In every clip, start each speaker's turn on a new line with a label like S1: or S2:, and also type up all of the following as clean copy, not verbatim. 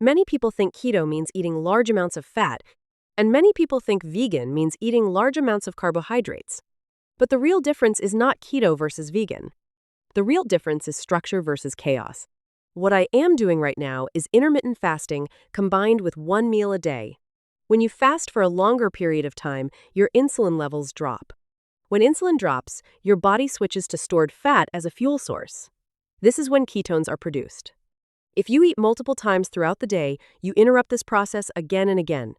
S1: Many people think keto means eating large amounts of fat, and many people think vegan means eating large amounts of carbohydrates. But the real difference is not keto versus vegan. The real difference is structure versus chaos. What I am doing right now is intermittent fasting combined with one meal a day. When you fast for a longer period of time, your insulin levels drop. When insulin drops, your body switches to stored fat as a fuel source. This is when ketones are produced. If you eat multiple times throughout the day, you interrupt this process again and again.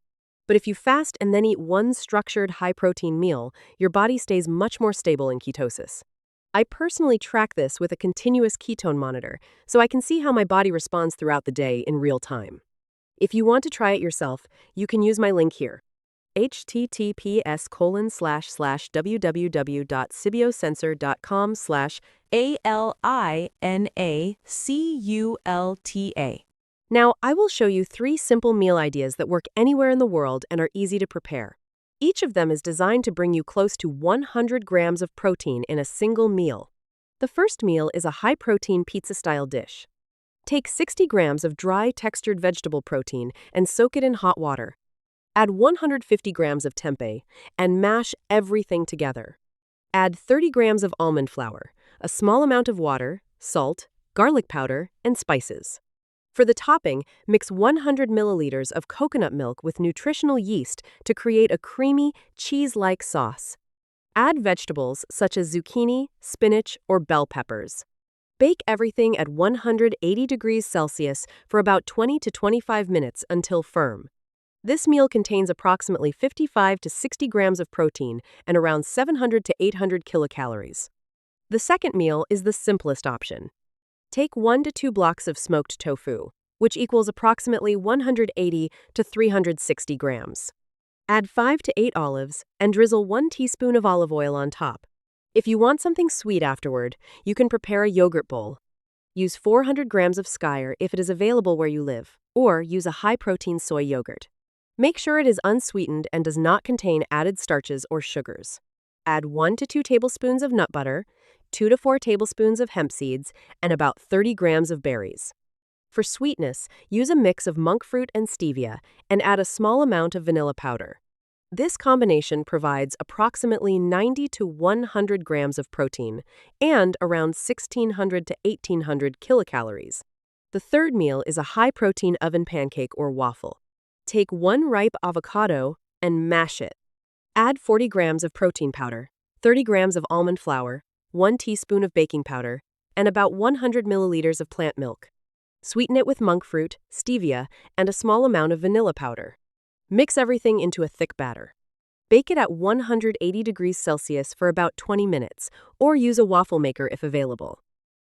S1: But if you fast and then eat one structured, high-protein meal, your body stays much more stable in ketosis. I personally track this with a continuous ketone monitor, so I can see how my body responds throughout the day in real time. If you want to try it yourself, you can use my link here. https://www.sibiosensor.com/ALINACULTA. Now, I will show you 3 simple meal ideas that work anywhere in the world and are easy to prepare. Each of them is designed to bring you close to 100 grams of protein in a single meal. The first meal is a high-protein pizza-style dish. Take 60 grams of dry, textured vegetable protein and soak it in hot water. Add 150 grams of tempeh and mash everything together. Add 30 grams of almond flour, a small amount of water, salt, garlic powder, and spices. For the topping, mix 100 milliliters of coconut milk with nutritional yeast to create a creamy, cheese-like sauce. Add vegetables such as zucchini, spinach, or bell peppers. Bake everything at 180 degrees Celsius for about 20 to 25 minutes until firm. This meal contains approximately 55 to 60 grams of protein and around 700 to 800 kilocalories. The second meal is the simplest option. Take 1 to 2 blocks of smoked tofu, which equals approximately 180 to 360 grams. Add 5 to 8 olives and drizzle 1 teaspoon of olive oil on top. If you want something sweet afterward, you can prepare a yogurt bowl. Use 400 grams of skyr if it is available where you live, or use a high-protein soy yogurt. Make sure it is unsweetened and does not contain added starches or sugars. Add 1 to 2 tablespoons of nut butter, 2 to 4 tablespoons of hemp seeds, and about 30 grams of berries. For sweetness, use a mix of monk fruit and stevia and add a small amount of vanilla powder. This combination provides approximately 90 to 100 grams of protein and around 1,600 to 1,800 kilocalories. The third meal is a high-protein oven pancake or waffle. Take 1 ripe avocado and mash it. Add 40 grams of protein powder, 30 grams of almond flour, 1 teaspoon of baking powder, and about 100 milliliters of plant milk. Sweeten it with monk fruit, stevia, and a small amount of vanilla powder. Mix everything into a thick batter. Bake it at 180 degrees Celsius for about 20 minutes, or use a waffle maker if available.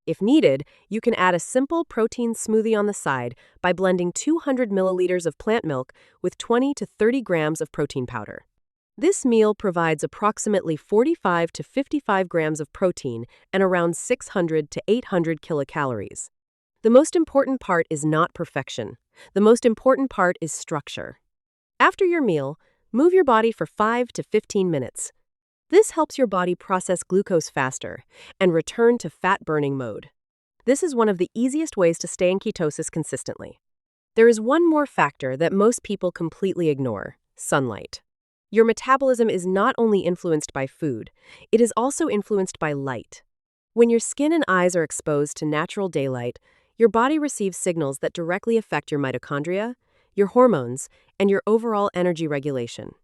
S1: If needed, you can add a simple protein smoothie on the side by blending 200 milliliters of plant milk with 20 to 30 grams of protein powder. This meal provides approximately 45 to 55 grams of protein and around 600 to 800 kilocalories. The most important part is not perfection. The most important part is structure. After your meal, move your body for 5 to 15 minutes. This helps your body process glucose faster and return to fat-burning mode. This is one of the easiest ways to stay in ketosis consistently. There is one more factor that most people completely ignore: sunlight. Your metabolism is not only influenced by food, it is also influenced by light. When your skin and eyes are exposed to natural daylight, your body receives signals that directly affect your mitochondria, your hormones, and your overall energy regulation.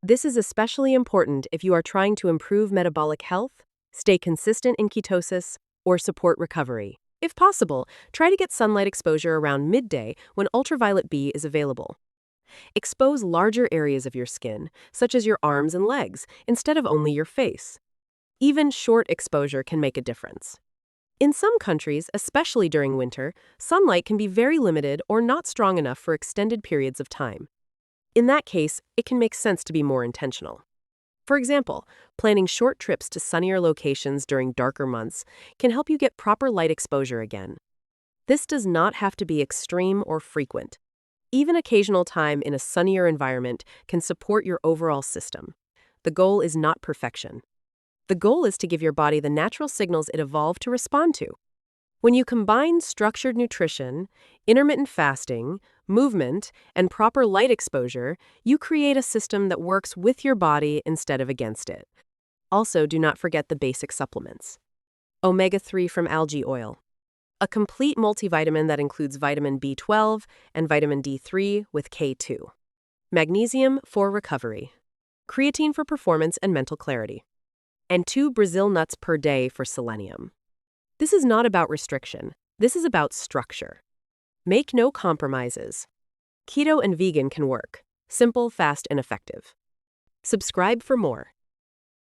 S1: This is especially important if you are trying to improve metabolic health, stay consistent in ketosis, or support recovery. If possible, try to get sunlight exposure around midday when ultraviolet B is available. Expose larger areas of your skin, such as your arms and legs, instead of only your face. Even short exposure can make a difference. In some countries, especially during winter, sunlight can be very limited or not strong enough for extended periods of time. In that case, it can make sense to be more intentional. For example, planning short trips to sunnier locations during darker months can help you get proper light exposure again. This does not have to be extreme or frequent. Even occasional time in a sunnier environment can support your overall system. The goal is not perfection. The goal is to give your body the natural signals it evolved to respond to. When you combine structured nutrition, intermittent fasting, movement, and proper light exposure, you create a system that works with your body instead of against it. Also, do not forget the basic supplements. Omega-3 from algae oil, a complete multivitamin that includes vitamin B12 and vitamin D3 with K2. Magnesium for recovery. Creatine for performance and mental clarity. And 2 Brazil nuts per day for selenium. This is not about restriction. This is about structure. Make no compromises. Keto and vegan can work. Simple, fast, and effective. Subscribe for more.